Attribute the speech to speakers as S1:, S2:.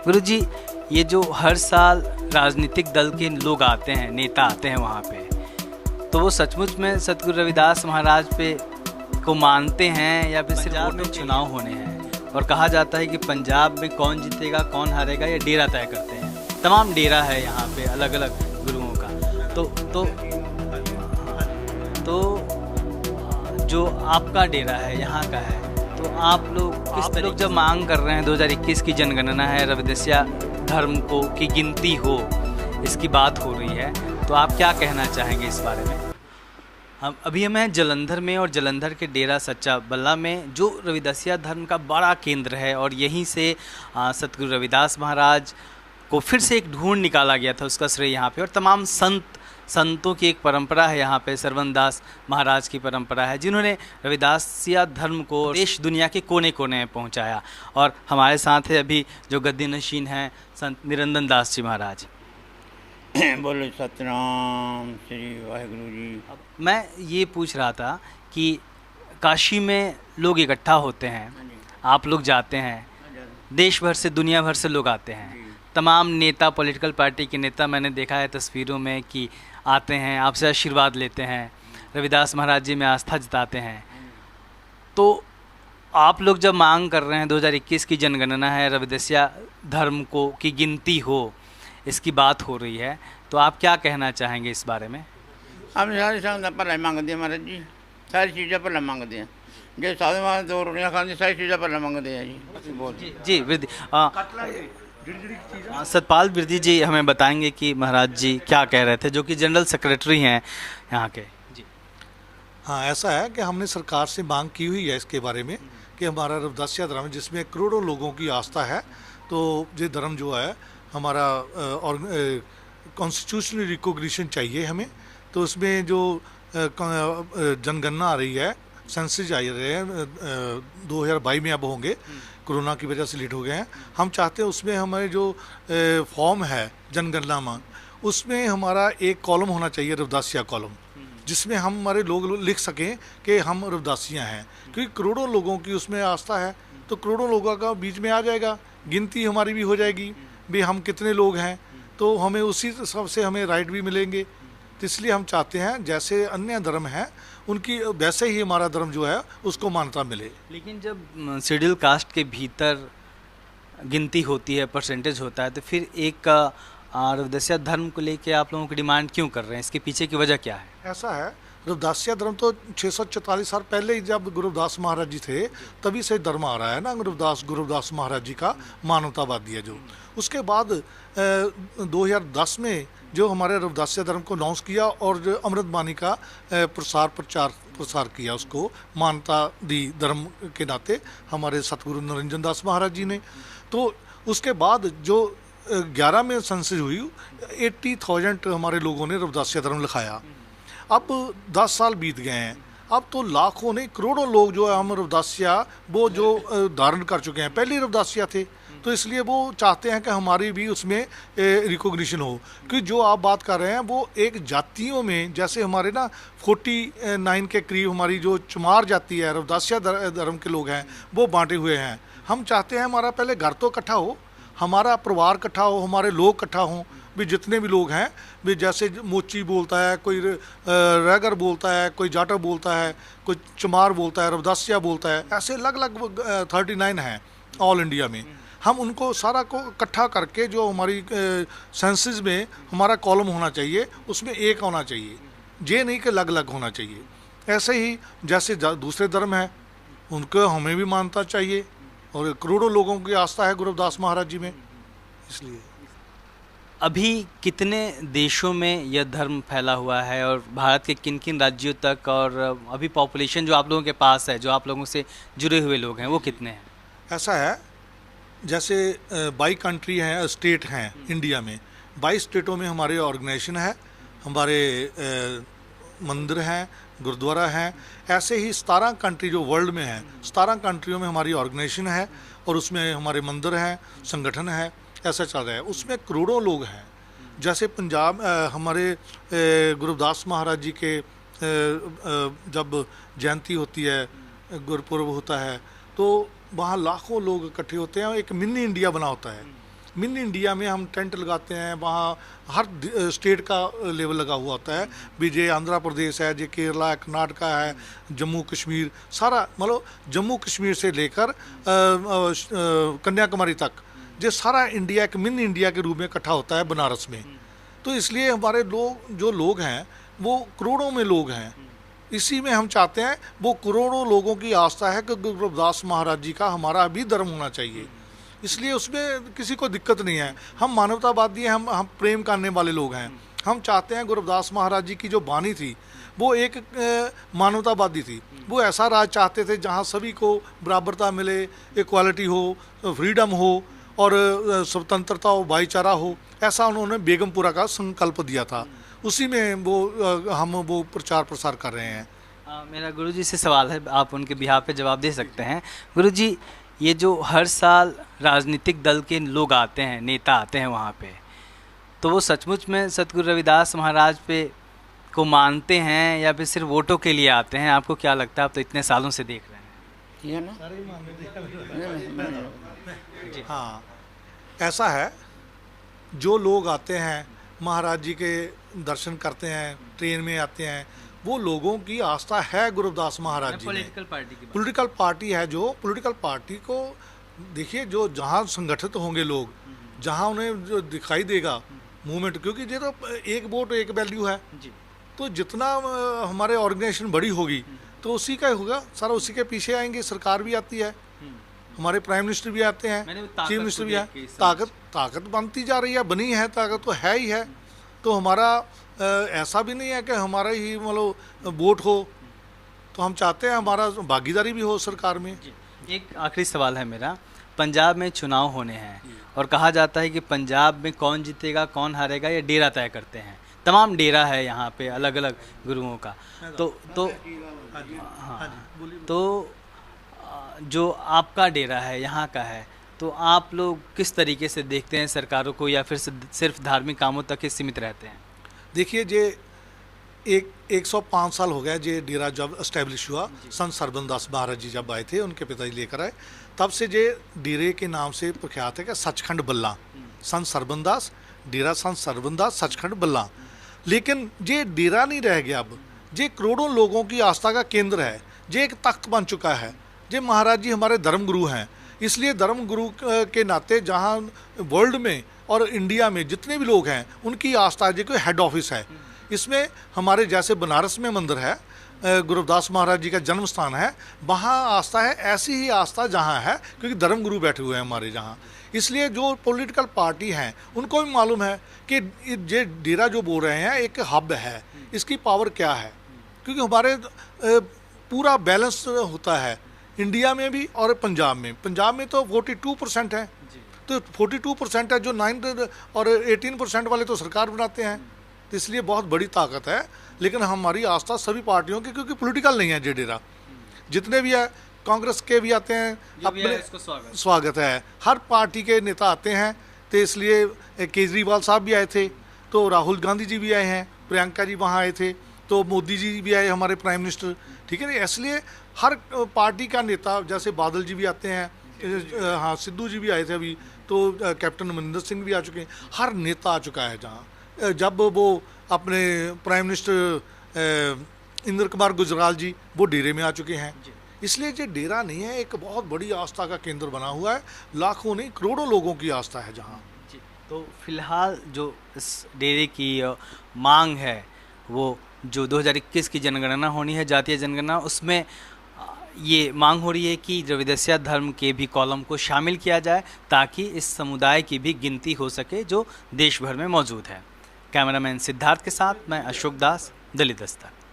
S1: गुरुजी, ये जो हर साल राजनीतिक दल के लोग आते हैं, नेता आते हैं वहाँ पे, तो वो सचमुच में सतगुरु रविदास महाराज पे को मानते हैं या फिर सिर्फ वोटों चुनाव होने हैं? और कहा जाता है कि पंजाब में कौन जीतेगा कौन हारेगा ये डेरा तय करते हैं। तमाम डेरा है यहाँ पे अलग अलग गुरुओं का। तो जो आपका डेरा है यहाँ का है, तो आप लोग जब मांग कर रहे हैं 2021 की जनगणना है, रविदासिया धर्म को की गिनती हो, इसकी बात हो रही है, तो आप क्या कहना चाहेंगे इस बारे में? अभी हम हैं जलंधर में, और जलंधर के डेरा सच्चा बल्ला में जो रविदासिया धर्म का बड़ा केंद्र है, और यहीं से सतगुरु रविदास महाराज को फिर से एक ढूंढ निकाला गया था, उसका श्रेय यहाँ पे। और तमाम संतों की एक परंपरा है यहाँ पे, सरवनदास महाराज की परंपरा है, जिन्होंने रविदासिया धर्म को देश दुनिया के कोने कोने में पहुँचाया। और हमारे साथ है अभी जो गद्दी नशीन हैं संत निरंजन दास जी महाराज।
S2: बोलो सतनाम श्री वाहिगुरु जी।
S1: मैं ये पूछ रहा था कि काशी में लोग इकट्ठा होते हैं, आप लोग जाते हैं, देश भर से दुनिया भर से लोग आते हैं, तमाम नेता, पॉलिटिकल पार्टी के नेता मैंने देखा है तस्वीरों में कि आते हैं, आपसे आशीर्वाद लेते हैं, रविदास महाराज जी में आस्था जताते हैं। तो आप लोग जब मांग कर रहे हैं 2021 की जनगणना है, रविदासिया धर्म को की गिनती हो, इसकी बात हो रही है, तो आप क्या कहना चाहेंगे इस बारे में?
S2: हम सारी संगत भला मंगते हैं महाराज जी, सारी चीज़ें भला मंगते हैं। जो साधु महाराज 2 रोटियां खाते, सारी चीज़ें भला मंगते हैं जी। बोल
S1: जी वृद्धि सतपाल वृद्धि जी हमें बताएंगे कि महाराज जी क्या कह रहे थे, जो कि जनरल सेक्रेटरी हैं यहाँ के। जी
S3: हाँ, ऐसा है कि हमने सरकार से मांग की हुई है इसके बारे में कि हमारा रविदासिया धर्म, जिसमें करोड़ों लोगों की आस्था है, तो ये धर्म जो है हमारा और कॉन्स्टिट्यूशनल रिकॉग्निशन चाहिए हमें। तो उसमें जो जनगणना आ रही है, सेंसस आ रहे हैं 2022 में अब होंगे, कोरोना की वजह से लेट हो गए हैं। हम चाहते हैं उसमें हमारे जो फॉर्म है जनगणना में, उसमें हमारा एक कॉलम होना चाहिए, रविदासिया कॉलम, जिसमें हम हमारे लोग लिख सकें कि हम रविदासियाँ हैं, क्योंकि करोड़ों लोगों की उसमें आस्था है। तो करोड़ों लोगों का बीच में आ जाएगा, गिनती हमारी भी हो जाएगी भी हम कितने लोग हैं, तो हमें उसी हिसाब से हमें राइट भी मिलेंगे। तो इसलिए हम चाहते हैं जैसे अन्य धर्म हैं उनकी वैसे ही हमारा धर्म जो है उसको मान्यता मिले।
S1: लेकिन जब शेड्यूल कास्ट के भीतर गिनती होती है, परसेंटेज होता है, तो फिर एक रविदासिया धर्म को लेके आप लोगों की डिमांड क्यों कर रहे हैं? इसके पीछे की वजह क्या है?
S3: ऐसा है, रविदासिया धर्म तो 644 साल पहले ही जब गुरुदास महाराज जी थे तभी से धर्म आ रहा है ना, गुरुदास महाराज जी का मानवतावादी है जो। उसके बाद 2010 में जो हमारे रविदासिया धर्म को अनाउंस किया और जो अमृत बानी का प्रसार किया, उसको मान्यता दी धर्म के नाते हमारे सतगुरु निरंजन दास महाराज जी ने। तो उसके बाद जो 11 में सेंसस हुई, 80,000 हमारे लोगों ने रविदासिया धर्म लिखाया। अब 10 साल बीत गए हैं, अब तो लाखों नहीं करोड़ों लोग जो है हम रविदासिया वो जो धारण कर चुके हैं, पहले रविदासिया थे। तो इसलिए वो चाहते हैं कि हमारी भी उसमें रिकॉग्निशन हो, क्योंकि जो आप बात कर रहे हैं वो एक जातियों में, जैसे हमारे ना 49 के करीब हमारी जो चमार जाति है, रविदासिया धर्म के लोग हैं, वो बांटे हुए हैं। हम चाहते हैं हमारा पहले घर तो इकट्ठा हो, हमारा परिवार इकट्ठा हो, हमारे लोग इकट्ठा हों, भी जितने भी लोग हैं, भी जैसे मोची बोलता है, कोई रैगर बोलता है, कोई जाटा बोलता है, कोई चमार बोलता है, रविदासिया बोलता है, ऐसे अलग अलग 39 हैं ऑल इंडिया में। हम उनको सारा को इकट्ठा करके जो हमारी सेंसस में हमारा कॉलम होना चाहिए, उसमें एक होना चाहिए, ये नहीं कि अलग अलग होना चाहिए। ऐसे ही जैसे दूसरे धर्म हैं उनको हमें भी मानता चाहिए, और करोड़ों लोगों की आस्था है गुरुदास महाराज जी में। इसलिए
S1: अभी कितने देशों में यह धर्म फैला हुआ है, और भारत के किन किन राज्यों तक, और अभी पॉपुलेशन जो आप लोगों के पास है, जो आप लोगों से जुड़े हुए लोग हैं, वो कितने हैं?
S3: ऐसा है, जैसे 22 कंट्री हैं, स्टेट हैं इंडिया में, 22 स्टेटों में हमारे ऑर्गेनाइजेशन है, हमारे मंदिर हैं, गुरुद्वारा हैं। ऐसे ही 17 कंट्री जो वर्ल्ड में हैं, 17 कंट्रियों में हमारी ऑर्गेनाइजेशन है, और उसमें हमारे मंदिर हैं, संगठन है, ऐसा चल रहा है। उसमें करोड़ों लोग हैं। जैसे पंजाब हमारे गुरुदास महाराज जी के जब जयंती होती है, गुरुपुरब होता है, तो वहाँ लाखों लोग इकट्ठे होते हैं, एक मिनी इंडिया बना होता है। मिनी इंडिया में हम टेंट लगाते हैं, वहाँ हर स्टेट का लेवल लगा हुआ होता है भी। जे आंध्र प्रदेश है, जे केरला है, कर्नाटका है, जम्मू कश्मीर, सारा मतलब जम्मू कश्मीर से लेकर कन्याकुमारी तक जे सारा इंडिया एक मिनी इंडिया के रूप में इकट्ठा होता है बनारस में। तो इसलिए हमारे जो लोग हैं वो करोड़ों में लोग हैं। इसी में हम चाहते हैं, वो करोड़ों लोगों की आस्था है कि गुरु रविदास महाराज जी का हमारा भी धर्म होना चाहिए। इसलिए उसमें किसी को दिक्कत नहीं है। हम मानवतावादी हैं, हम प्रेम करने वाले लोग हैं। हम चाहते हैं गुरु रविदास महाराज जी की जो बानी थी वो एक मानवतावादी थी। वो ऐसा राज चाहते थे जहाँ सभी को बराबरता मिले, इक्वालिटी हो, फ्रीडम हो और स्वतंत्रता हो, भाईचारा हो। ऐसा उन्होंने बेगमपुरा का संकल्प दिया था। उसी में हम वो प्रचार प्रसार कर रहे हैं।
S1: मेरा गुरुजी से सवाल है, आप उनके बिहार पे जवाब दे सकते हैं। गुरुजी, ये जो हर साल राजनीतिक दल के लोग आते हैं, नेता आते हैं वहाँ पे, तो वो सचमुच में सतगुरु रविदास महाराज पे को मानते हैं या फिर सिर्फ वोटों के लिए आते हैं? आपको क्या लगता है? आप तो इतने सालों से देख रहे हैं।
S3: हाँ, ऐसा है, जो लोग आते हैं महाराज जी के दर्शन करते हैं, ट्रेन में आते हैं, वो लोगों की आस्था है गुरु रविदास महाराज जी में। पॉलिटिकल पार्टी है, जो पॉलिटिकल पार्टी को देखिए, जो जहाँ संगठित होंगे लोग, जहाँ उन्हें जो दिखाई देगा मूवमेंट, क्योंकि ये तो एक वोट एक वैल्यू है जी। तो जितना हमारे ऑर्गेनाइजेशन बड़ी होगी तो उसी का होगा, सारा उसी के पीछे आएंगे। सरकार भी आती है, हमारे प्राइम मिनिस्टर भी आते हैं, चीफ मिनिस्टर भी है। ताकत बनती जा रही है, बनी है, ताकत तो है ही है। तो हमारा ऐसा भी नहीं है कि हमारा ही मतलब वोट हो, तो हम चाहते हैं हमारा भागीदारी भी हो सरकार में।
S1: एक आखिरी सवाल है मेरा, पंजाब में चुनाव होने हैं और कहा जाता है कि पंजाब में कौन जीतेगा कौन हारेगा ये डेरा तय करते हैं। तमाम डेरा है यहाँ पे अलग अलग गुरुओं का। तो जो आपका डेरा है यहाँ का है, तो आप लोग किस तरीके से देखते हैं सरकारों को, या फिर सिर्फ धार्मिक कामों तक ही सीमित रहते हैं?
S3: देखिए, जे 105 साल हो गया जे डेरा जब एस्टेब्लिश हुआ, संत सरबंदास महाराज जी जब आए थे, उनके पिताजी लेकर आए, तब से जे डेरे के नाम से प्रख्यात है कि सचखंड बल्ला, संत सरबंदास डेरा, संत सरबंदास सचखंड बल्ला। लेकिन जे डेरा नहीं रह गया, अब जे करोड़ों लोगों की आस्था का केंद्र है, जे एक तख्त बन चुका है। जे महाराज जी हमारे धर्म गुरु हैं, इसलिए धर्म गुरु के नाते जहाँ वर्ल्ड में और इंडिया में जितने भी लोग हैं उनकी आस्था जो कोई हेड ऑफिस है। इसमें हमारे जैसे बनारस में मंदिर है, गुरु रविदास महाराज जी का जन्म स्थान है, वहाँ आस्था है, ऐसी ही आस्था जहाँ है, क्योंकि धर्म गुरु बैठे हुए हैं हमारे जहाँ। इसलिए जो पॉलिटिकल पार्टी हैं उनको भी मालूम है कि ये डेरा जो बोल रहे हैं एक हब है, इसकी पावर क्या है, क्योंकि हमारे पूरा बैलेंस होता है इंडिया में भी और पंजाब में। पंजाब में तो 42% है, तो 42% है, जो 9 और 18% वाले तो सरकार बनाते हैं। तो इसलिए बहुत बड़ी ताकत है। लेकिन हमारी आस्था सभी पार्टियों की, क्योंकि पॉलिटिकल नहीं है जे डेरा, जितने भी है, कांग्रेस के भी आते हैं, अपने स्वागत है, हर पार्टी के नेता आते हैं। तो इसलिए केजरीवाल साहब भी आए थे, तो राहुल गांधी जी भी आए हैं, प्रियंका जी वहाँ आए थे, तो मोदी जी भी आए हमारे प्राइम मिनिस्टर, ठीक है ना। इसलिए हर पार्टी का नेता, जैसे बादल जी भी आते हैं, हाँ सिद्धू जी भी आए थे अभी, तो कैप्टन अमरिंदर सिंह भी आ चुके हैं, हर नेता आ चुका है जहाँ। जब वो अपने प्राइम मिनिस्टर इंद्र कुमार गुजराल जी वो डेरे में आ चुके हैं। इसलिए जो डेरा नहीं है, एक बहुत बड़ी आस्था का केंद्र बना हुआ है, लाखों नहीं करोड़ों लोगों की आस्था है जहाँ।
S1: तो फिलहाल जो इस डेरे की मांग है, वो जो 2021 की जनगणना होनी है, जातीय जनगणना, उसमें ये मांग हो रही है कि रविदासिया धर्म के भी कॉलम को शामिल किया जाए, ताकि इस समुदाय की भी गिनती हो सके जो देश भर में मौजूद है। कैमरामैन सिद्धार्थ के साथ मैं अशोक दास, दिल्ली दस्तक।